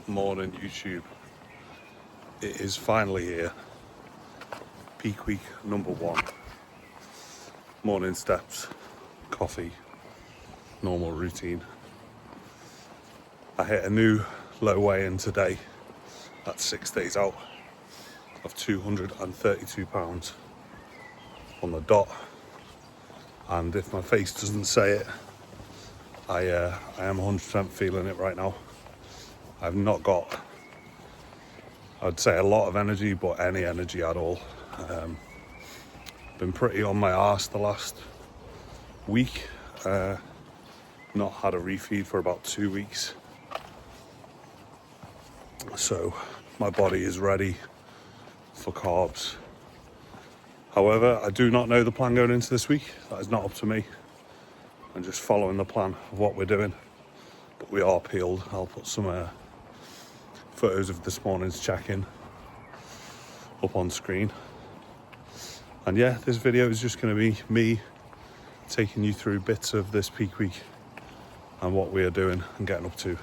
Morning YouTube. It is finally here. Peak week number 1. Morning steps, coffee, normal routine. I hit a new low weigh-in today at 6 days out of 232 pounds on the dot, and if my face doesn't say it, I am 100% feeling it right now. I've not got, I'd say, a lot of energy, but any energy at all. Been pretty on my arse the last week. Not had a refeed for about 2 weeks. So my body is ready for carbs. However, I do not know the plan going into this week. That is not up to me. I'm just following the plan of what we're doing. But we are peeled. I'll put some photos of this morning's check-in up on screen. And yeah, this video is just going to be me taking you through bits of this peak week and what we are doing and getting up to.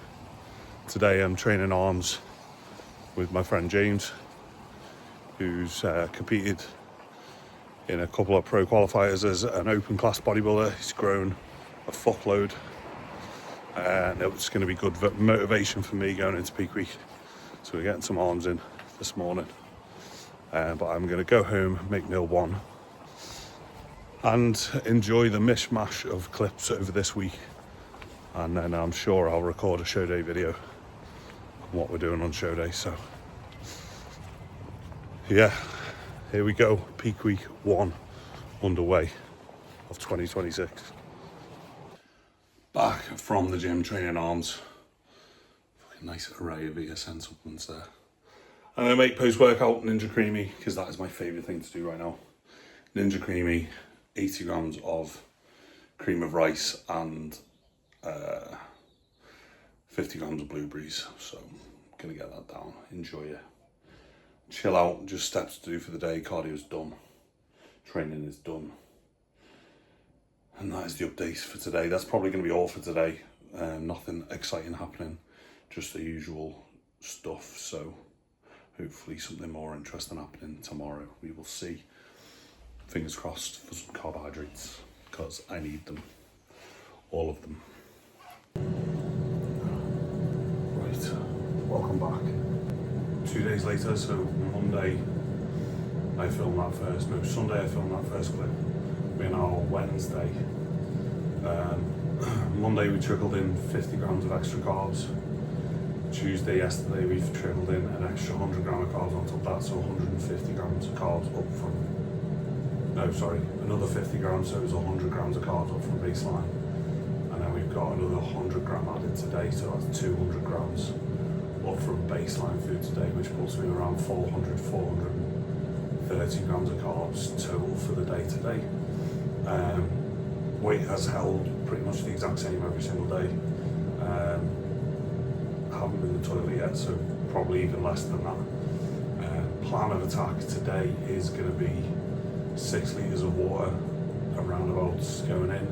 Today I'm training arms with my friend James, who's competed in a couple of pro qualifiers as an open class bodybuilder. He's grown a fuckload, and it's going to be good motivation for me going into peak week. So we're getting some arms in this morning, but I'm going to go home, make meal 1, and enjoy the mishmash of clips over this week, and then I'm sure I'll record a show day video on what we're doing on show day. So yeah, here we go. Peak week 1 underway of 2026. Back from the gym training arms. Fucking nice array of ESN supplements there. I'm gonna make post-workout Ninja Creami because that is my favourite thing to do right now. Ninja Creami, 80 grams of cream of rice and 50 grams of blueberries. So I'm gonna get that down, enjoy it. Chill out, just steps to do for the day. Cardio's done, training is done. And that is the update for today. That's probably going to be all for today. Nothing exciting happening, just the usual stuff. So hopefully something more interesting happening tomorrow. We will see. Fingers crossed for some carbohydrates, because I need them. All of them. Right, welcome back. 2 days later, so Monday I filmed that first, no, Sunday I filmed that first clip. We're now Wednesday. Monday we trickled in 50 grams of extra carbs. Tuesday, yesterday, we've trickled in an extra 100 gram of carbs on top of that, so 150 grams of carbs up from, no, sorry, another 50 grams, so it was 100 grams of carbs up from baseline. And then we've got another 100 gram added today, so that's 200 grams up from baseline food today, which puts me around 430 grams of carbs total for the day today. Weight has held pretty much the exact same every single day. I haven't been in the toilet yet, so probably even less than that. Plan of attack today is going to be 6 litres of water, around about going in,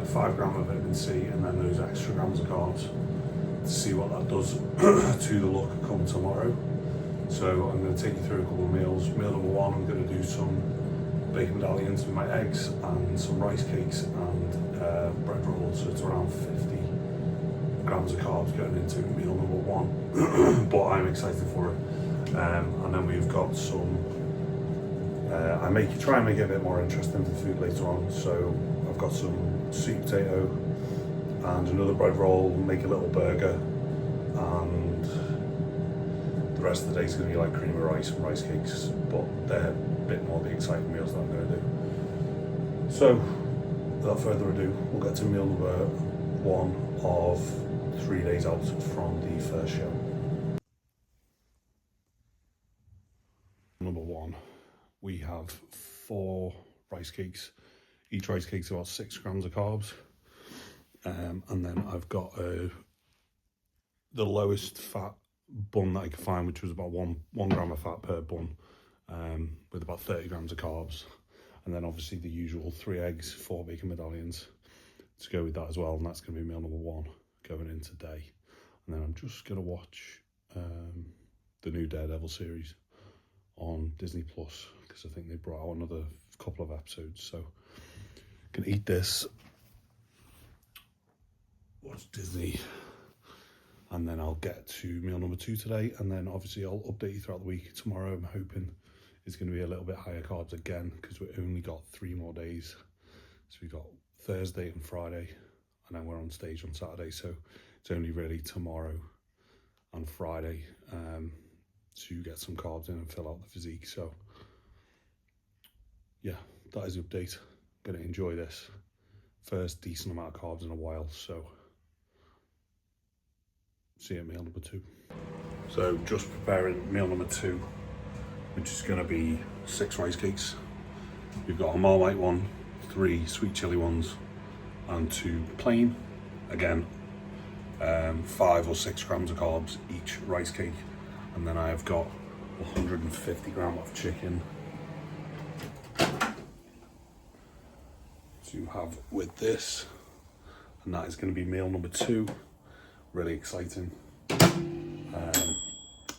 5 gram of vitamin C, and then those extra grams of carbs to see what that does to the look come tomorrow. So I'm going to take you through a couple of meals. Meal number 1, I'm going to do some bacon medallions with my eggs and some rice cakes and bread rolls, so it's around 50 grams of carbs going into meal number 1, but I'm excited for it. And then we've got some, I try and make it a bit more interesting for the food later on, so I've got some sweet potato and another bread roll, make a little burger, and the rest of the day is going to be like cream of rice and rice cakes, but they're a bit more the exciting meals that I'm going to do. So, without further ado, we'll get to meal number 1 of 3 days out from the first show. Number 1, we have 4 rice cakes. Each rice cake's about 6 grams of carbs. And then I've got the lowest fat bun that I could find, which was about 1 gram of fat per bun, with about 30 grams of carbs. And then obviously the usual 3 eggs, 4 bacon medallions to go with that as well. And that's going to be meal number 1 going in today. And then I'm just going to watch the new Daredevil series on Disney Plus, because I think they brought out another couple of episodes. So I can eat this, watch Disney, and then I'll get to meal number 2 today, and then obviously I'll update you throughout the week. Tomorrow I'm hoping it's going to be a little bit higher carbs again, because we've only got 3 more days. So we've got Thursday and Friday, and then we're on stage on Saturday, so it's only really tomorrow and Friday to get some carbs in and fill out the physique. So yeah, that is the update. I'm going to enjoy this first decent amount of carbs in a while, so see you at meal number 2. So just preparing meal number 2, which is going to be 6 rice cakes. We've got a Marmite one, 3 sweet chili ones, and 2 plain. Again, 5 or 6 grams of carbs each rice cake. And then I have got 150 grams of chicken to have with this. And that is going to be meal number 2. Really exciting.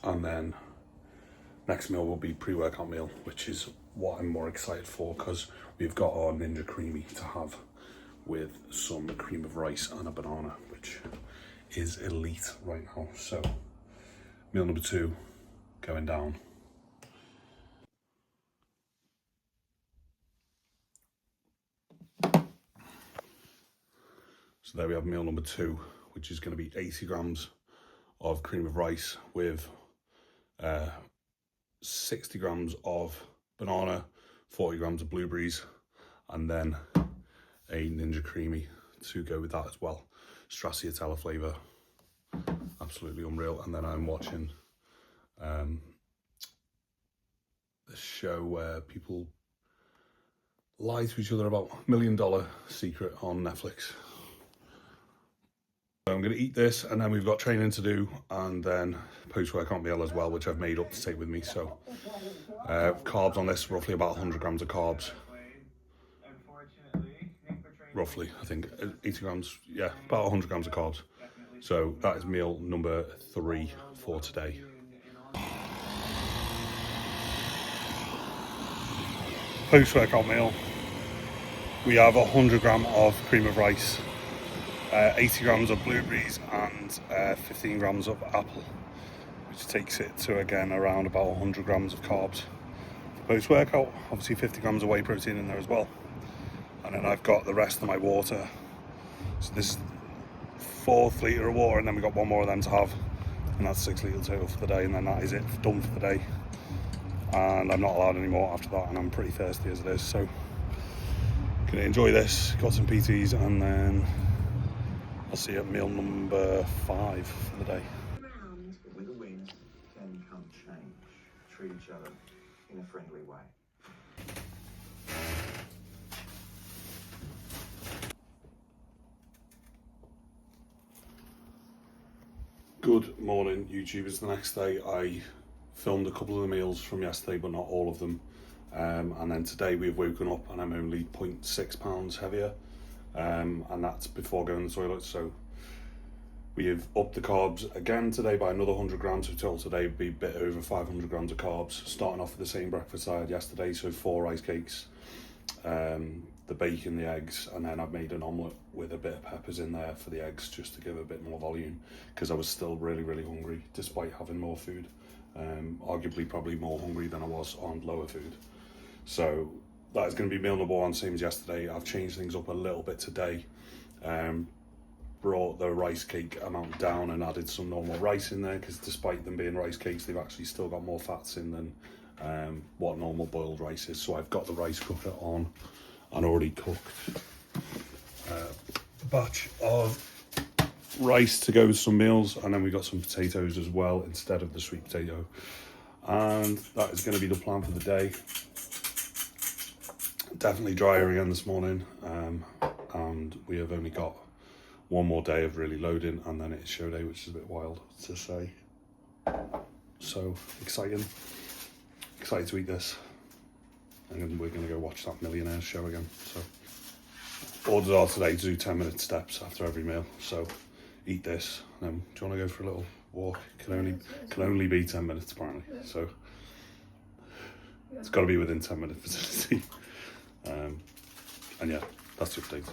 And then next meal will be pre-workout meal, which is what I'm more excited for, because we've got our Ninja Creamy to have with some cream of rice and a banana, which is elite right now. So meal number 2 going down. So there we have meal number 2, which is going to be 80 grams of cream of rice with 60 grams of banana, 40 grams of blueberries, and then a Ninja Creamy to go with that as well. Stracciatella flavour, absolutely unreal. And then I'm watching this show where people lie to each other about $1 Million Secret on Netflix. So I'm going to eat this, and then we've got training to do, and then post-workout meal as well, which I've made up to take with me. So carbs on this, roughly about 100 grams of carbs. Roughly, I think 80 grams, yeah, about 100 grams of carbs. So that is meal number 3 for today. Post-workout meal, we have 100 gram of cream of rice, 80 grams of blueberries, and 15 grams of apple, which takes it to, again, around about 100 grams of carbs. Post-workout, obviously 50 grams of whey protein in there as well. And then I've got the rest of my water. So this is 4th litre of water, and then we've got 1 more of them to have. And that's 6 litres total for the day, and then that is it, done for the day. And I'm not allowed any more after that, and I'm pretty thirsty as it is. So gonna enjoy this, got some PTs, and then I'll see you at meal number 5 for the day. With a win can come change. Treat each other in a friendly way. Good morning, YouTubers. The next day I filmed a couple of the meals from yesterday, but not all of them. And then today we've woken up and I'm only 0.6 pounds heavier. And that's before going to the toilet. So we have upped the carbs again today by another 100 grams. So total today would be a bit over 500 grams of carbs, starting off with the same breakfast I had yesterday. So 4 rice cakes, the bacon, the eggs, and then I've made an omelette with a bit of peppers in there for the eggs, just to give a bit more volume, because I was still really hungry despite having more food. Arguably probably more hungry than I was on lower food. So that is going to be meal number 1, same as yesterday. I've changed things up a little bit today. Brought the rice cake amount down and added some normal rice in there, because despite them being rice cakes, they've actually still got more fats in than what normal boiled rice is. So I've got the rice cooker on and already cooked a batch of rice to go with some meals, and then we got some potatoes as well instead of the sweet potato. And that is going to be the plan for the day. Definitely drier again this morning, and we have only got 1 more day of really loading, and then it's show day, which is a bit wild to say. So excited to eat this, and then we're going to go watch that Millionaires show again. So orders are today to do 10-minute steps after every meal. So eat this, and then do you want to go for a little walk? Can only be 10 minutes apparently, so it's got to be within 10-minute vicinity. And yeah, that's the update.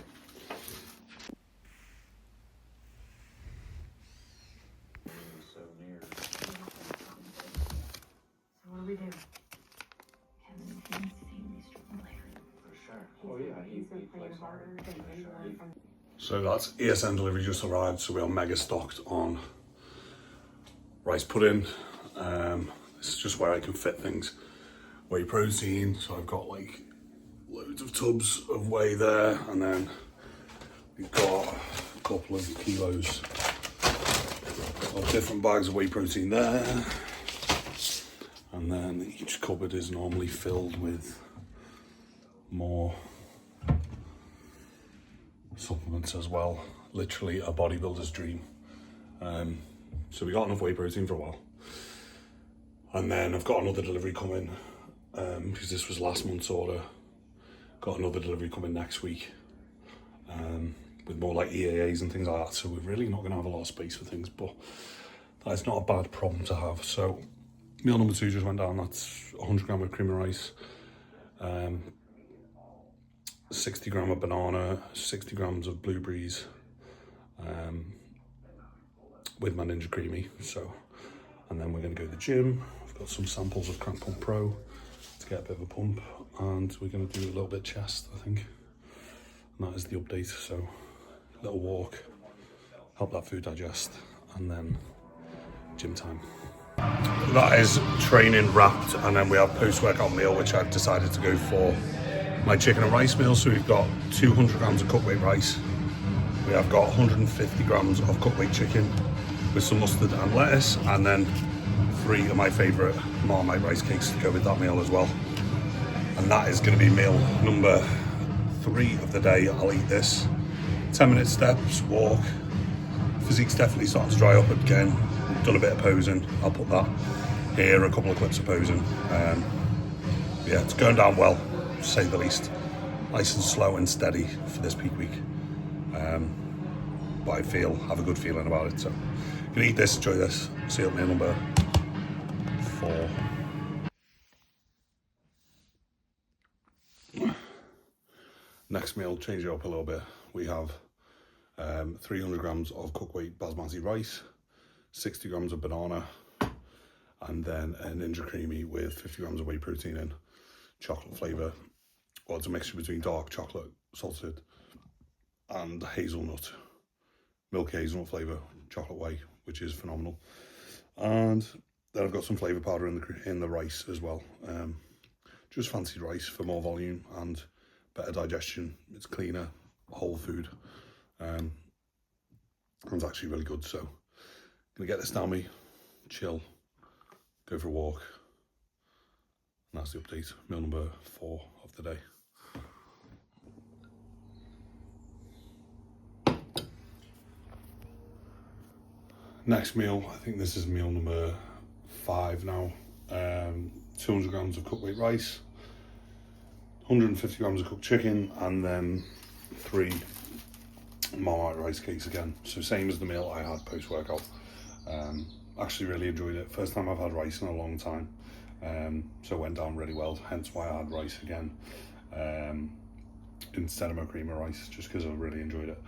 So near. So what do we do? Kevin, he needs to take these triple players. For sure. Oh yeah, He's been playing harder than anyone from. So that's ESN delivery just arrived, so we are mega stocked on rice pudding. This is just where I can fit things. Whey protein, so I've got like loads of tubs of whey there, and then we've got a couple of kilos of different bags of whey protein there. And then each cupboard is normally filled with more supplements as well. Literally a bodybuilder's dream. So we got enough whey protein for a while. And then I've got another delivery coming, because this was last month's order. Got another delivery coming next week, with more like EAAs and things like that. So we're really not going to have a lot of space for things, but that's not a bad problem to have. So meal number 2 just went down. That's 100 gram of cream of rice, 60 gram of banana, 60 grams of blueberries, with my Ninja Creamy. So, and then we're going to go to the gym. I've got some samples of Crank Pump Pro to get a bit of a pump, and we're going to do a little bit of chest, I think. And that is the update. So, little walk, help that food digest, and then gym time. That is training wrapped, and then we have post-workout meal, which I've decided to go for my chicken and rice meal. So we've got 200 grams of cooked weight rice. We have got 150 grams of cooked weight chicken with some mustard and lettuce, and then 3 of my favourite Marmite rice cakes to go with that meal as well. And that is going to be meal number 3 of the day. I'll eat this. 10-minute steps, walk. Physique's definitely starting to dry up again. Done a bit of posing. I'll put that here, a couple of clips of posing. Yeah, it's going down well, to say the least. Nice and slow and steady for this peak week. But I have a good feeling about it. So, gonna eat this, enjoy this. See you at meal number 4. Next meal, change it up a little bit. We have 300 grams of cooked weight basmati rice, 60 grams of banana, and then a Ninja Creamy with 50 grams of whey protein in, chocolate flavour. Well, it's a mixture between dark chocolate, salted, and hazelnut, milky hazelnut flavour, chocolate whey, which is phenomenal. And then I've got some flavour powder in the rice as well. Just fancy rice for more volume and better digestion. It's cleaner, whole food. And it's actually really good. So, gonna get this down me, chill, go for a walk. And that's the update. Meal number 4 of the day. Next meal, I think this is meal number 5 now. 200 grams of cooked weight rice, 150 grams of cooked chicken, and then 3 Marmite rice cakes again. So same as the meal I had post-workout. Actually really enjoyed it. First time I've had rice in a long time. So it went down really well, hence why I had rice again. Instead of my cream of rice, just because I really enjoyed it.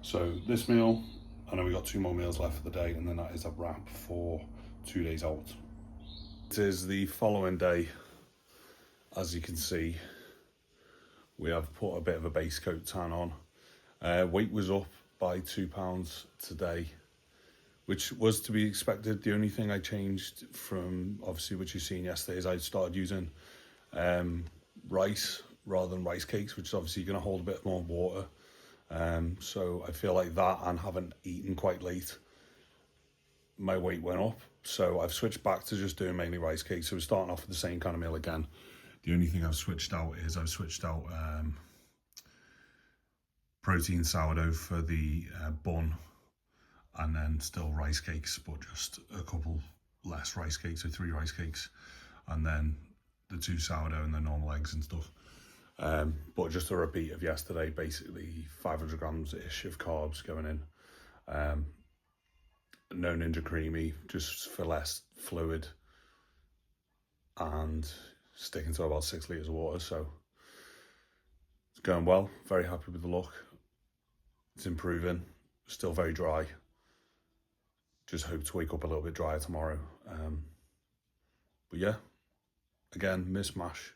So this meal, I know we got 2 more meals left for the day, and then that is a wrap for 2 days out. It is the following day. As you can see, we have put a bit of a base coat tan on. Weight was up by 2 pounds today, which was to be expected. The only thing I changed from, obviously, what you've seen yesterday, is I started using rice rather than rice cakes, which is obviously going to hold a bit more water. So I feel like that, and having eaten quite late, my weight went up. So I've switched back to just doing mainly rice cakes. So we're starting off with the same kind of meal again. The only thing I've switched out is protein sourdough for the bun, and then still rice cakes, but just a couple less rice cakes, so 3 rice cakes, and then the 2 sourdough and the normal eggs and stuff. But just a repeat of yesterday, basically 500 grams ish of carbs going in. No Ninja Creamy, just for less fluid, and sticking to about 6 litres of water. So it's going well. Very happy with the look. It's improving. Still very dry. Just hope to wake up a little bit drier tomorrow. But yeah, again, mishmash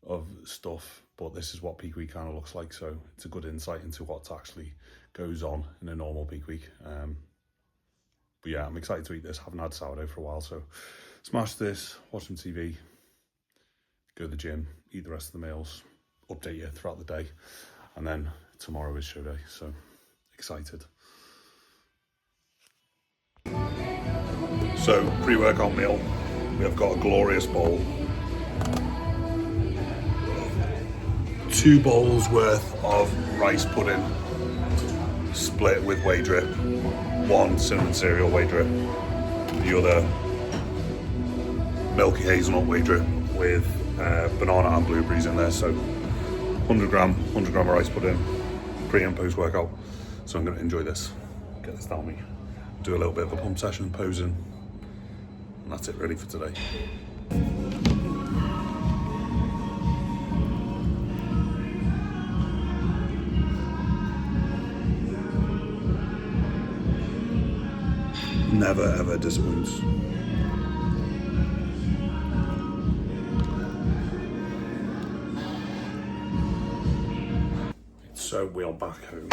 of stuff, but this is what peak week kind of looks like, so it's a good insight into what actually goes on in a normal peak week. But yeah, I'm excited to eat this. Haven't had sourdough for a while, so smash this, watch some TV, go to the gym, eat the rest of the meals, update you throughout the day, and then tomorrow is show day, so excited. So pre-workout meal, we have got a glorious bowl. 2 bowls worth of rice pudding, split with whey drip. 1 cinnamon cereal whey drip, the other milky hazelnut whey drip with banana and blueberries in there. So 100 gram of rice pudding, pre and post workout. So I'm going to enjoy this, get this down me, do a little bit of a pump session, posing, and that's it, ready for today. Never ever disappoints. So we are back home.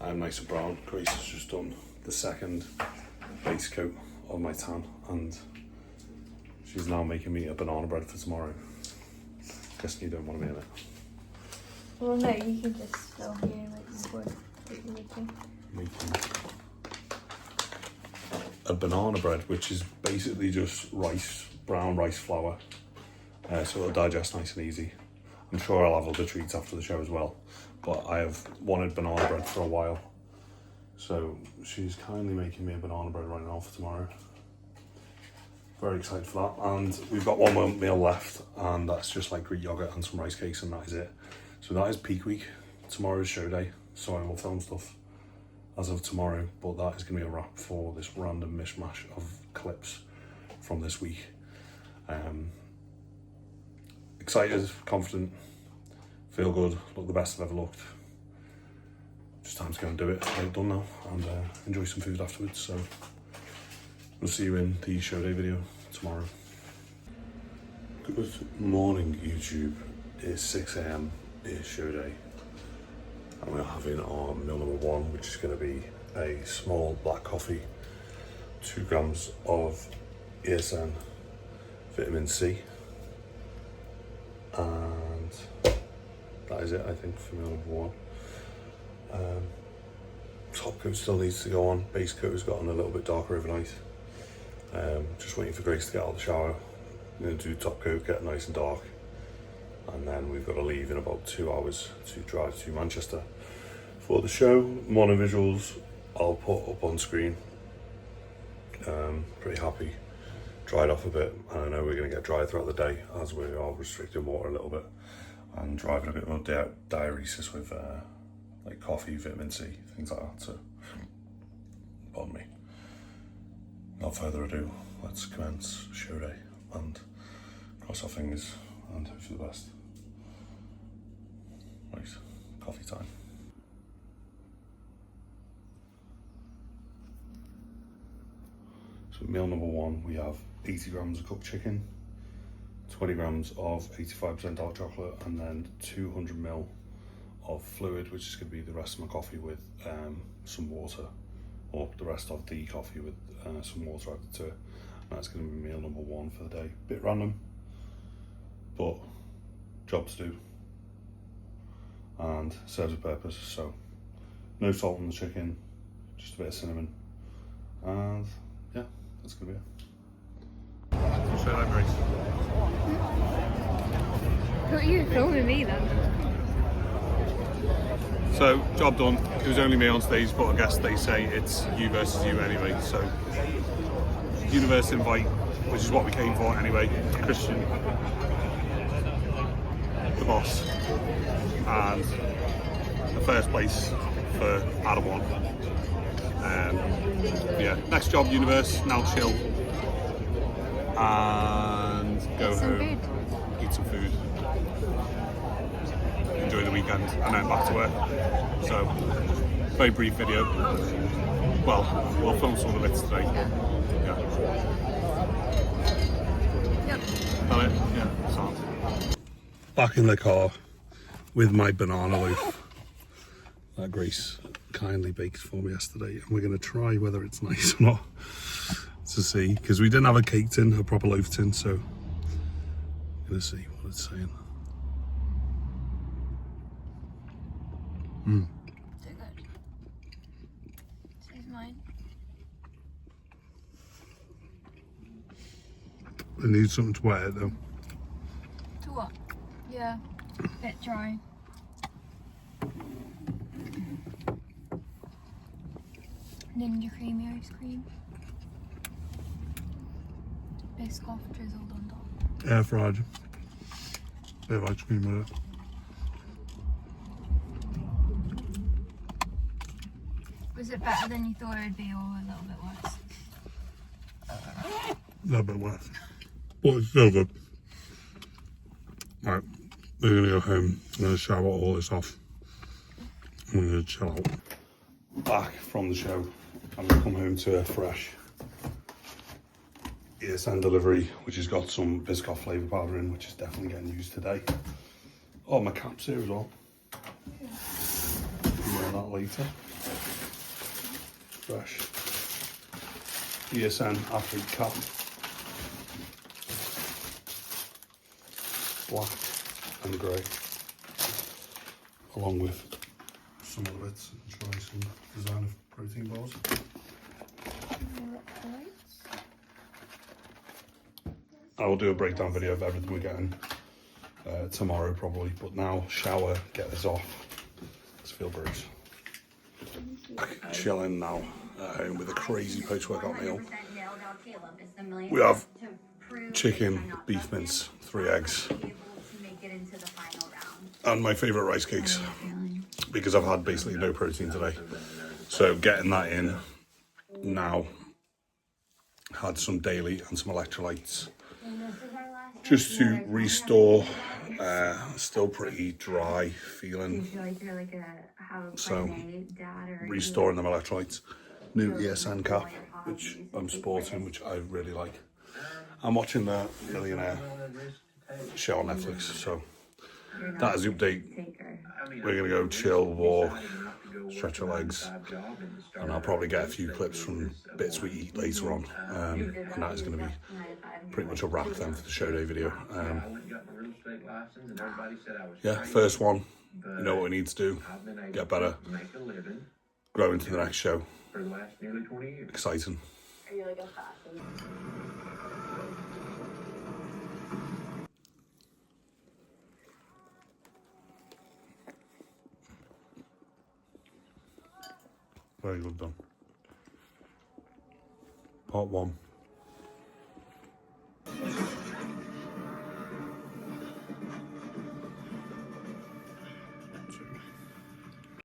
I'm nice and brown. Grace has just done the second base coat of my tan, and she's now making me a banana bread for tomorrow. Guessing you don't want to be in it. Well, no, you can just film here like you would what you're making. A banana bread, which is basically just rice, brown rice flour, so it'll digest nice and easy. I'm sure I'll have other treats after the show as well, but I have wanted banana bread for a while, so she's kindly making me a banana bread right now for tomorrow. Very excited for that, and we've got one more meal left, and that's just like Greek yogurt and some rice cakes, and that is it. So that is peak week. Tomorrow is show day, so I will film stuff as of tomorrow, but that is going to be a wrap for this random mishmash of clips from this week. Excited, confident, feel good, look the best I've ever looked. Just time to go and do it, get it done now, and enjoy some food afterwards. So we'll see you in the show day video tomorrow. Good morning, YouTube. It's 6 AM, it's show day. And we're having our meal number 1, which is going to be a small black coffee, 2 grams of ESN vitamin C, and that is it, I think, for meal number 1. Top coat still needs to go on, base coat has gotten a little bit darker overnight. Just waiting for Grace to get out of the shower. I'm going to do top coat, get nice and dark, and then we've got to leave in about 2 hours to drive to Manchester for the show. Mono visuals I'll put up on screen. Pretty happy, dried off a bit, and I know we're going to get dry throughout the day as we are restricting water a little bit and driving a bit more diuresis with like coffee, vitamin C, things like that. So pardon me, without further ado, let's commence show day and cross our fingers and hope for the best. Right, coffee time. So meal number 1, we have 80 grams of cooked chicken, 20 grams of 85% dark chocolate, and then 200 ml of fluid, which is going to be the rest of my coffee with some water, or the rest of the coffee with some water added to it. And that's going to be meal number 1 for the day. Bit random, but job to do, and serves a purpose. So no salt on the chicken, just a bit of cinnamon, and yeah, that's gonna be it. Show that, Grace. Thought you were filming me then. So job done. It was only me on stage, but I guess they say it's you versus you anyway. So universe invite, which is what we came for anyway. Christian, the boss, and the first place for Adam one. Yeah, next job, Universe, now chill. And go home, eat some food, enjoy the weekend, and then back to work. So, very brief video. Well, we'll film some of the bits today. Yeah. Yep. Got it? Yeah, sound. Back in the car with my banana loaf that Grace kindly baked for me yesterday, and we're going to try whether it's nice or not to see, because we didn't have a cake tin, a proper loaf tin, so I'm going to see what it's saying. So good. This is mine. I need something to wear it though. To what? Yeah. Bit dry. Ninja creamy ice cream. Biscoff drizzled on top. Air fried. Bit of ice cream with it. Was it better than you thought it would be, or a little bit worse? A little bit worse. But it's still good. Right, we're going to go home. I'm going to shower all this off. I'm going to chill out. Back from the show. I'm going to come home to a fresh ESN delivery, which has got some Biscoff flavour powder in, which is definitely getting used today. Oh, my cap's here as well. Wear that later. Fresh ESN athlete cap. Black and grey. Along with some other bits. Try some design of protein bars. I will do a breakdown video of everything we're getting tomorrow probably, but now shower, get this off. Let's feel bruised. Chilling now at home with a crazy post-workout meal. We have chicken, beef mince, 3 eggs, and my favourite rice cakes, because I've had basically no protein today. So getting that in now, had some daily and some electrolytes, just to restore, still pretty dry feeling, so restoring them electrolytes. New ESN cap, which I'm sporting, which I really like. I'm watching the Millionaire show on Netflix, so that is the update. We're gonna go chill, walk, stretch our legs, and I'll probably get a few clips from bits we eat later on, and that is gonna be pretty much a wrap then for the show day video. Yeah, first one, you know what we need to do, get better, grow into the next show. Exciting. Very good done. Part 1.